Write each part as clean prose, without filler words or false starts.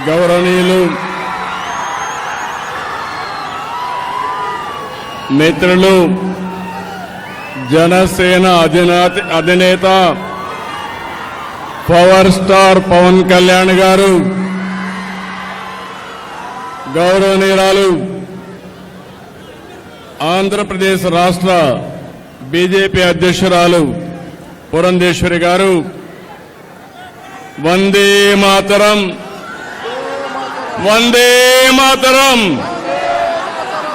గౌరవనీయులు మిత్రులు జనసేన అధినేత పవర్ స్టార్ పవన్ కళ్యాణ్ గారు, గౌరవనీయురాలు ఆంధ్రప్రదేశ్ రాష్ట్ర బీజేపీ అధ్యక్షురాలు పురంధేశ్వరి గారు, వందే మాతరం, వందే మాతరం,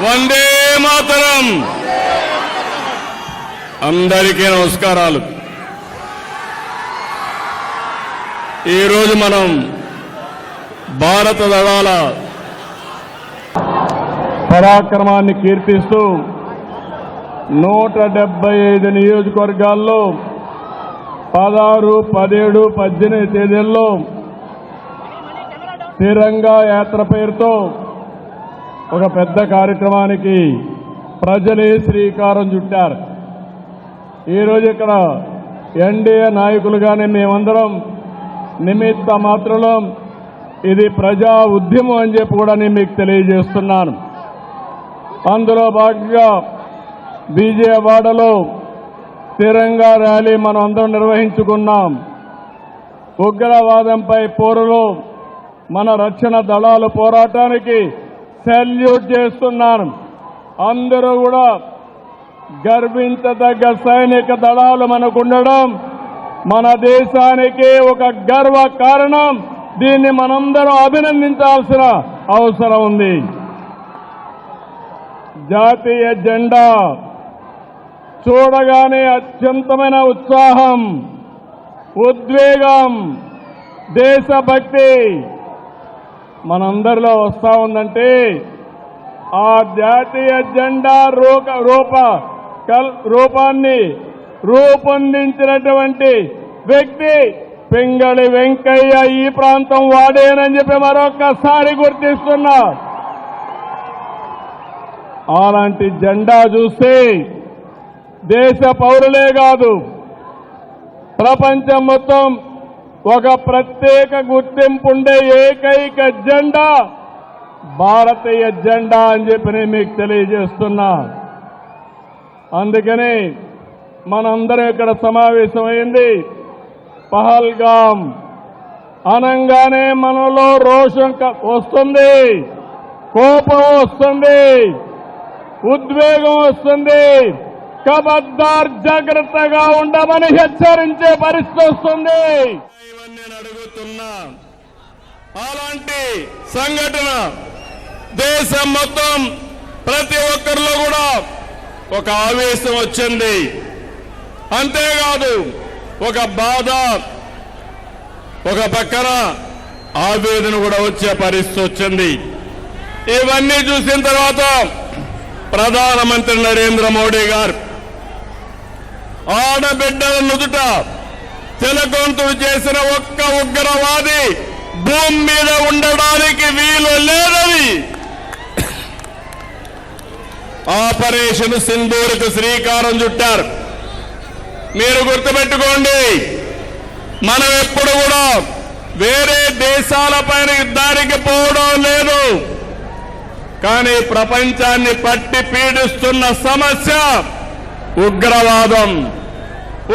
వందే మాతరం. అందరికీ నమస్కారాలు. ఈరోజు మనం భారత దళాల పరాక్రమాన్ని కీర్తిస్తూ 175 నియోజకవర్గాల్లో 16, 17, 18 తేదీల్లో తిరంగా యాత్ర పేరుతో ఒక పెద్ద కార్యక్రమానికి ప్రజలే శ్రీకారం చుట్టారు. ఈరోజు ఇక్కడ ఎన్డీఏ నాయకులుగానే మేమందరం నిమిత్త మాత్రం ఇది ప్రజా ఉద్యమం అని చెప్పి కూడా నేను మీకు తెలియజేస్తున్నాను. అందులో భాగంగా విజయవాడలో తిరంగా ర్యాలీ మనం అందరం నిర్వహించుకున్నాం. ఉగ్రవాదంపై పోరులో మన రక్షణ దళాల పోరాటానికి సెల్యూట్ చేస్తున్నాను. అందరూ కూడా గర్వించదగ్గ సైనిక దళాలు మనకుండడం మన దేశానికి ఒక గర్వ కారణం. దీన్ని మనందరం అభినందించాల్సిన అవసరం ఉంది. జాతీయ జెండా చూడగానే అత్యంతమైన ఉత్సాహం, ఉద్వేగం, దేశభక్తి మనందరిలో వస్తా ఉందంటే ఆ జాతీయ జెండా రూపాన్ని రూపొందించినటువంటి వ్యక్తి పింగళి వెంకయ్య ఈ ప్రాంతం వాడేనని చెప్పి మరొక్కసారి గుర్తిస్తున్నా. అలాంటి జెండా చూస్తే దేశ పౌరులే కాదు, ప్రపంచం మొత్తం ఒక ప్రత్యేక గుర్తింపుండే ఏకైక జెండా భారతీయ జెండా అని చెప్పి నేను మీకు తెలియజేస్తున్నా. అందుకని మనందరం ఇక్కడ సమావేశమైంది. పహల్గాం అనంగానే మనలో రోషం వస్తుంది, కోపం వస్తుంది, ఉద్వేగం వస్తుంది. ఖబర్దార్ జాగ్రత్తగా ఉండమని హెచ్చరించే పరిస్థితి వస్తుంది. నేను అడుగుతున్నా, అలాంటి సంఘటన దేశం మొత్తం ప్రతి ఒక్కరిలో కూడా ఒక ఆవేశం వచ్చింది. అంతేకాదు ఒక బాధ, ఒక పక్కన ఆవేదన కూడా వచ్చే పరిస్థితి వచ్చింది. ఇవన్నీ చూసిన తర్వాత ప్రధానమంత్రి నరేంద్ర మోడీ గారు ఆడబిడ్డల నుదుట తిలకంతుడు చేసిన ఒక్క ఉగ్రవాది భూమి మీద ఉండడానికి వీలు లేదని ఆపరేషన్ సింధూర్కు శ్రీకారం చుట్టారు. మీరు గుర్తుపెట్టుకోండి, మనం ఎప్పుడు కూడా వేరే దేశాలపైన యుద్ధానికి పోవడం లేదు. కానీ ప్రపంచాన్ని పట్టి పీడిస్తున్న సమస్య ఉగ్రవాదం.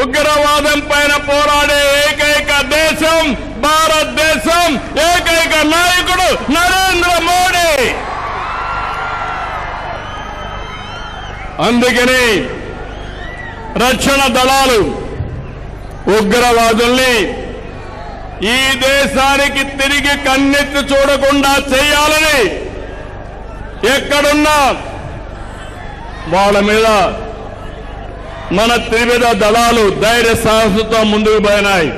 ఉగ్రవాదం పైన పోరాడే ఏకైక దేశం భారతదేశం, ఏకైక నాయకుడు నరేంద్ర మోడీ. అందుకని రక్షణ దళాలు ఉగ్రవాదుల్ని ఈ దేశానికి తిరిగి కన్నెత్తి చూడకుండా చేయాలని ఎక్కడున్నా వాళ్ళ మీద మన త్రివిధ దళాలు ధైర్య సాహసంతో ముందుకు పోయినాయి.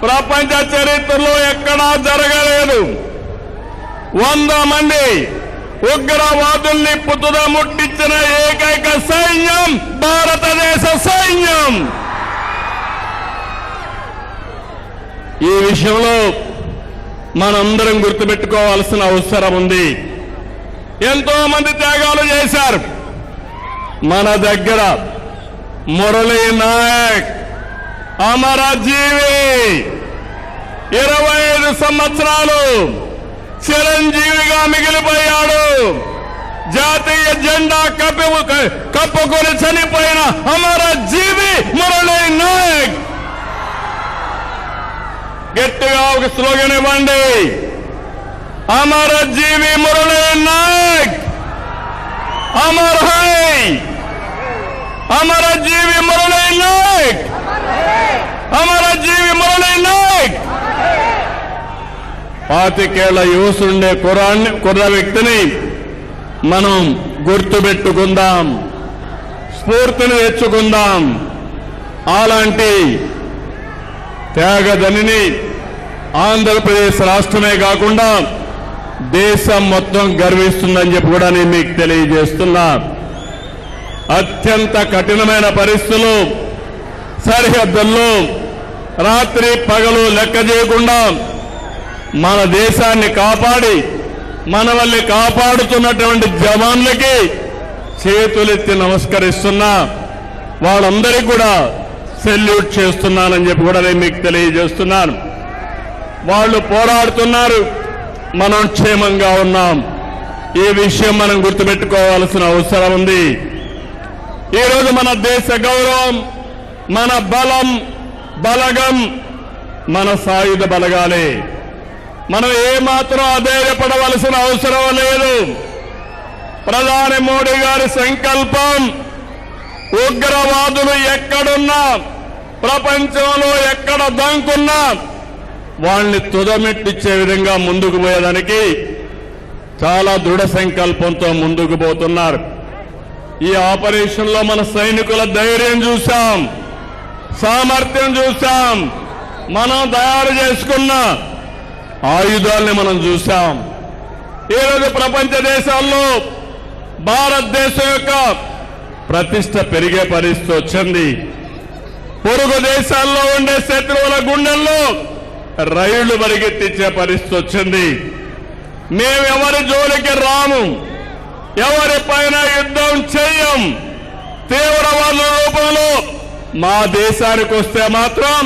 ప్రపంచ చరిత్రలో ఎక్కడా జరగలేదు. 100 మంది ఉగ్రవాదుల్ని పుతుద ముట్టించిన ఏకైక సైన్యం భారతదేశ సైన్యం. ఈ విషయంలో మనందరం గుర్తుపెట్టుకోవాల్సిన అవసరం ఉంది. ఎంతో మంది త్యాగాలు చేశారు. మన దగ్గర మురళీ నాయక్ అమరజీవి, 25 సంవత్సరాలు చిరంజీవిగా మిగిలిపోయాడు. జాతీయ జెండా కప్పుకొని చనిపోయిన అమర జీవి మురళీ నాయక్. గట్టిగా ఒక స్లోగన్ ఇవ్వండి, అమర జీవి మురళీ నాయక్ అమర్ హై, అమర జీవి మురళీ నాయక్, అమర జీవి మురళీ నాయక్. 25 ఏళ్ల యువసుండే కుర్ర వ్యక్తిని మనం గుర్తుపెట్టుకుందాం, స్ఫూర్తిని తెచ్చుకుందాం. అలాంటి త్యాగదనిని ఆంధ్రప్రదేశ్ రాష్ట్రమే కాకుండా దేశం మొత్తం గర్విస్తుందని చెప్పి కూడా నేను మీకు తెలియజేస్తున్నా. అత్యంత కఠినమైన పరిస్థితులు, సరిహద్దుల్లో రాత్రి పగలు లెక్క చేయకుండా మన దేశాన్ని కాపాడి మనవల్ని కాపాడుతున్నటువంటి జవాన్లకి చేతులెత్తి నమస్కరిస్తున్నా. వాళ్ళందరికీ కూడా సెల్యూట్ చేస్తున్నానని చెప్పి కూడా నేను మీకు తెలియజేస్తున్నాను. వాళ్ళు పోరాడుతున్నారు, మనం క్షేమంగా ఉన్నాం. ఈ విషయం మనం గుర్తుపెట్టుకోవాల్సిన అవసరం ఉంది. ఈరోజు మన దేశ గౌరవం, మన బలం, బలగం మన సాయుధ బలగాలే. మనం ఏమాత్రం అధైర్యపడవలసిన అవసరం లేదు. ప్రధాని మోడీ గారి సంకల్పం, ఉగ్రవాదులు ఎక్కడున్నా, ప్రపంచంలో ఎక్కడ దంకున్నా వాళ్ళని తుదమెట్టిచ్చే విధంగా ముందుకు పోయేదానికి చాలా దృఢ సంకల్పంతో ముందుకు పోతున్నారు. ఈ ఆపరేషన్లో మన సైనికుల ధైర్యం చూశాం, సామర్థ్యం చూశాం, మనం తయారు చేసుకున్న ఆయుధాలని మనం చూశాం. ఈరోజు ప్రపంచ దేశాల్లో భారతదేశం యొక్క ప్రతిష్ట పెరిగే పరిస్థితి వచ్చింది. పొరుగు దేశాల్లో ఉండే శత్రువుల గుండెల్లో రైళ్లు పరిగెత్తించే పరిస్థితి వచ్చింది. మేమెవరి జోలికి రాము, ఎవరిపైన యుద్ధం చెయ్యం. తీవ్రవాదుల రూపంలో మా దేశానికి వస్తే మాత్రం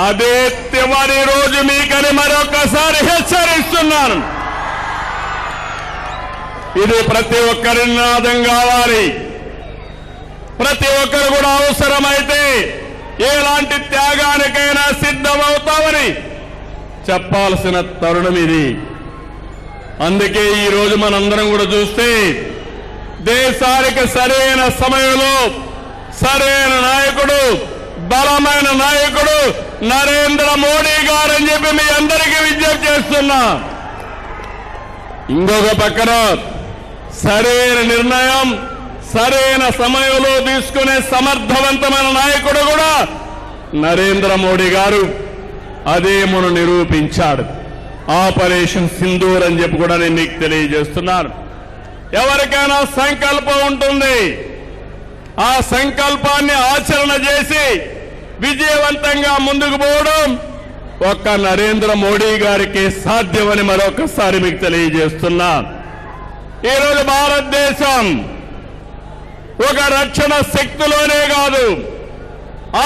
అదే చివరి రోజు మీకని మరొకసారి హెచ్చరిస్తున్నాను. ఇది ప్రతి ఒక్కరి నినాదం కావాలి. ప్రతి ఒక్కరు కూడా అవసరమైతే ఎలాంటి త్యాగానికైనా సిద్ధమవుతామని చెప్పాల్సిన తరుణం ఇది. అందుకే ఈ రోజు మనందరం కూడా చూస్తే దేశానికి సరైన సమయంలో సరైన నాయకుడు, బలమైన నాయకుడు నరేంద్ర మోడీ గారు అని చెప్పి మీ అందరికీ విజ్ఞప్తి చేస్తున్నా. ఇంకొక పక్కన సరైన నిర్ణయం సరైన సమయంలో తీసుకునే సమర్థవంతమైన నాయకుడు కూడా నరేంద్ర మోడీ గారు. అదే మనం నిరూపించాడు. ఆపరేషన్ సింధూర్ అని చెప్పి కూడా నేను మీకు తెలియజేస్తున్నాను. ఎవరికైనా సంకల్పం ఉంటుంది, ఆ సంకల్పాన్ని ఆచరణ చేసి విజయవంతంగా ముందుకు పోవడం ఒక్క నరేంద్ర మోడీ గారికి సాధ్యమని మరొకసారి మీకు తెలియజేస్తున్నా. ఈరోజు భారతదేశం ఒక రక్షణ శక్తిలోనే కాదు,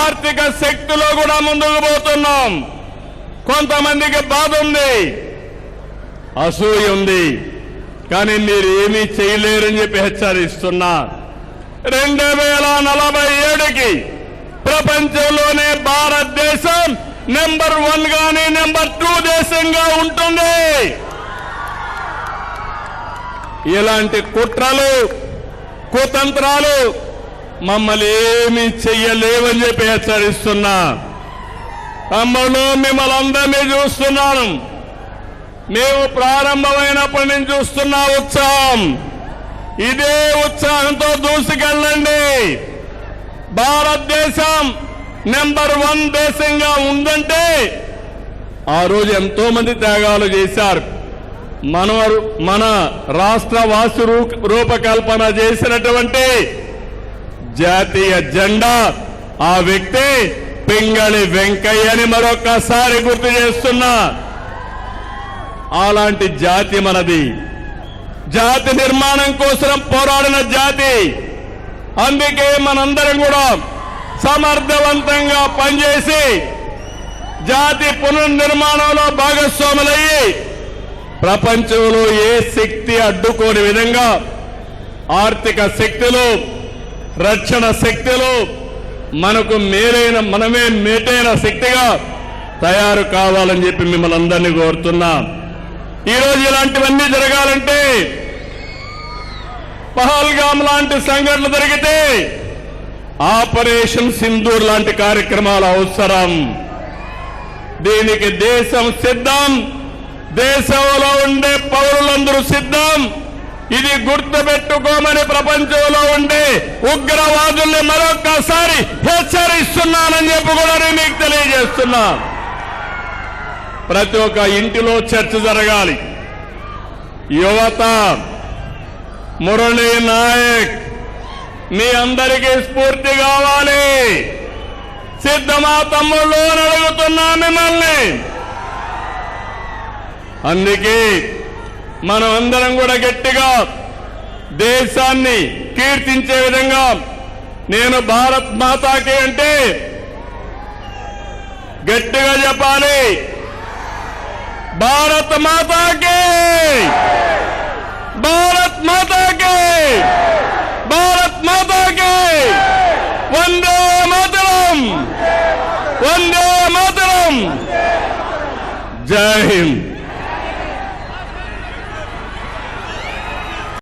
ఆర్థిక శక్తిలో కూడా ముందుకు పోతున్నాం. కొంతమందికి బాధ ఉంది, అసూయ ఉంది, కానీ మీరు ఏమీ చేయలేరని చెప్పి హెచ్చరిస్తున్నా. 2047కి ప్రపంచంలోనే భారతదేశం నెంబర్ 1 గానీ నెంబర్ 2 దేశంగా ఉంటుంది. ఇలాంటి కుట్రలు కుతంత్రాలు మమ్మల్ని ఏమీ చెయ్యలేవని చెప్పి హెచ్చరిస్తున్నా. తమ్ముళ్ళు, మిమ్మల్ని అందరినీ చూస్తున్నాను. మేము ప్రారంభమైనప్పటి నుంచి చూస్తున్న ఉత్సాహం, ఇదే ఉత్సాహంతో దూసుకెళ్ళండి. భారతదేశం నెంబర్ 1 దేశంగా ఉందంటే ఆ రోజు ఎంతో మంది త్యాగాలు చేశారు. మన రాష్ట్ర వాసు రూపకల్పన చేసినటువంటి జాతీయ జెండా ఆ వ్యక్తి పింగళి వెంకయ్యని మరొకసారి గుర్తు చేస్తున్నా. అలాంటి జాతి మనది. జాతి నిర్మాణం కోసం పోరాడిన జాతి. అందుకే మనందరం కూడా సమర్థవంతంగా పనిచేసి జాతి పునర్నిర్మాణంలో భాగస్వాములయ్యి ప్రపంచంలో ఏ శక్తి అడ్డుకోని విధంగా ఆర్థిక శక్తులు, రక్షణ శక్తులు మనకు మనమే మేటైన శక్తిగా తయారు కావాలని చెప్పి మిమ్మల్ని అందరినీ కోరుతున్నా. ఈరోజు ఇలాంటివన్నీ జరగాలంటే పహల్గామ్ లాంటి సంఘటనలు జరిగితే ఆపరేషన్ సింధూర్ లాంటి కార్యక్రమాలు అవసరం. దీనికి దేశం సిద్ధం, దేశంలో ఉండే పౌరులందరూ సిద్ధం. ఇది గుర్తుపెట్టుకోమని ప్రపంచంలో ఉండే ఉగ్రవాదుల్ని మరొక్కసారి హెచ్చరిస్తున్నానని చెప్పి కూడా నేను మీకు తెలియజేస్తున్నా. ప్రతి ఒక్క ఇంటిలో చర్చ జరగాలి. యువత, మురళీ నాయక్ మీ అందరికీ స్ఫూర్తి కావాలి. సిద్ధమా తమ్ముళ్ళు అని అడుగుతున్నా మిమ్మల్ని. అందుకే మనం అందరం కూడా గట్టిగా దేశాన్ని కీర్తించే విధంగా నేను భారత్ మాతాకి అంటే గట్టిగా చెప్పాలి. భారత్ మాతాకి, భారత్ మాతాకి, భారత్ మాతాకి, వందే మాతరం, వందే మాతరం. జై హింద్.